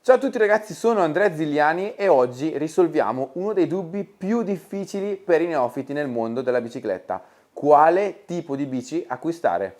Ciao a tutti ragazzi, sono Andrea Zigliani e oggi risolviamo uno dei dubbi più difficili per i neofiti nel mondo della bicicletta. Quale tipo di bici acquistare?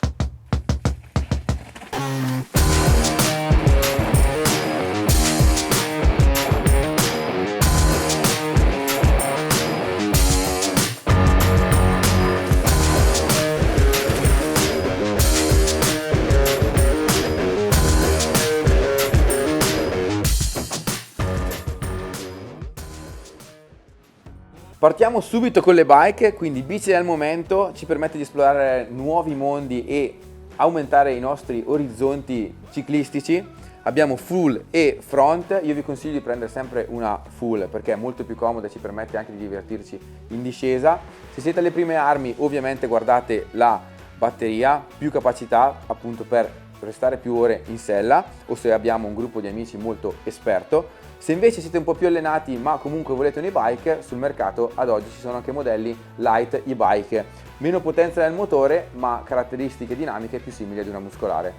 Partiamo subito con le bike, quindi bici del momento, ci permette di esplorare nuovi mondi e aumentare i nostri orizzonti ciclistici. Abbiamo full e front, io vi consiglio di prendere sempre una full perché è molto più comoda e ci permette anche di divertirci in discesa. Se siete alle prime armi ovviamente guardate la batteria, più capacità appunto per restare più ore in sella o se abbiamo un gruppo di amici molto esperto. Se invece siete un po' più allenati ma comunque volete un e-bike, sul mercato ad oggi ci sono anche modelli light e-bike, meno potenza del motore ma caratteristiche dinamiche più simili ad una muscolare.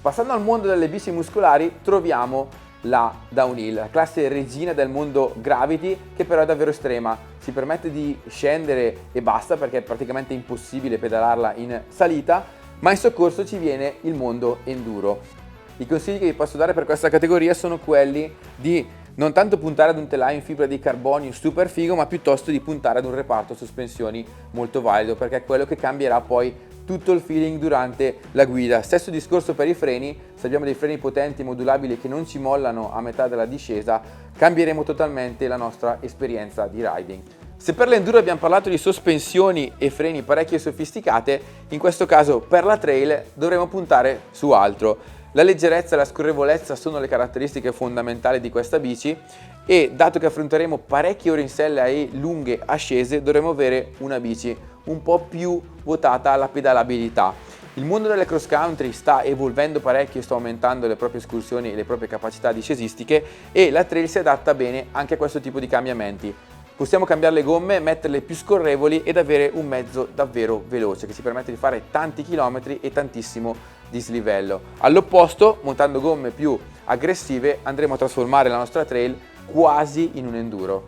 Passando al mondo delle bici muscolari troviamo la downhill, la classe regina del mondo gravity che però è davvero estrema, ci permette di scendere e basta perché è praticamente impossibile pedalarla in salita, ma in soccorso ci viene il mondo enduro. I consigli che vi posso dare per questa categoria sono quelli di non tanto puntare ad un telaio in fibra di carbonio super figo, ma piuttosto di puntare ad un reparto sospensioni molto valido, perché è quello che cambierà poi tutto il feeling durante la guida. Stesso discorso per i freni, se abbiamo dei freni potenti modulabili che non ci mollano a metà della discesa, cambieremo totalmente la nostra esperienza di riding. Se per l'enduro abbiamo parlato di sospensioni e freni parecchio sofisticate, in questo caso per la trail dovremo puntare su altro. La leggerezza e la scorrevolezza sono le caratteristiche fondamentali di questa bici e dato che affronteremo parecchie ore in sella e lunghe ascese dovremo avere una bici un po' più votata alla pedalabilità. Il mondo delle cross country sta evolvendo parecchio e sta aumentando le proprie escursioni e le proprie capacità discesistiche e la trail si adatta bene anche a questo tipo di cambiamenti. Possiamo cambiare le gomme, metterle più scorrevoli ed avere un mezzo davvero veloce che ci permette di fare tanti chilometri e tantissimo dislivello. All'opposto, montando gomme più aggressive, andremo a trasformare la nostra trail quasi in un enduro.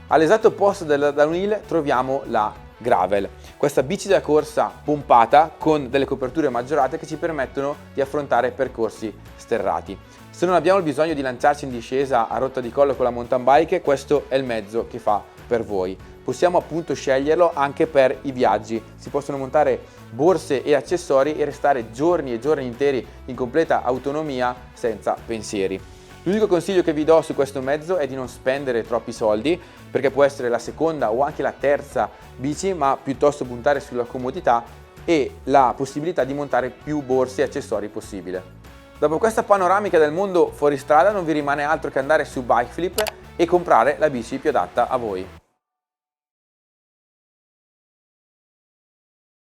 All'esatto opposto della downhill troviamo la gravel, questa bici da corsa pompata con delle coperture maggiorate che ci permettono di affrontare percorsi sterrati. Se non abbiamo il bisogno di lanciarci in discesa a rotta di collo con la mountain bike, questo è il mezzo che fa per voi. Possiamo appunto sceglierlo anche per i viaggi, si possono montare borse e accessori e restare giorni e giorni interi in completa autonomia senza pensieri. L'unico consiglio che vi do su questo mezzo è di non spendere troppi soldi perché può essere la seconda o anche la terza bici, ma piuttosto puntare sulla comodità e la possibilità di montare più borse e accessori possibile. Dopo questa panoramica del mondo fuoristrada non vi rimane altro che andare su Bikeflip e comprare la bici più adatta a voi.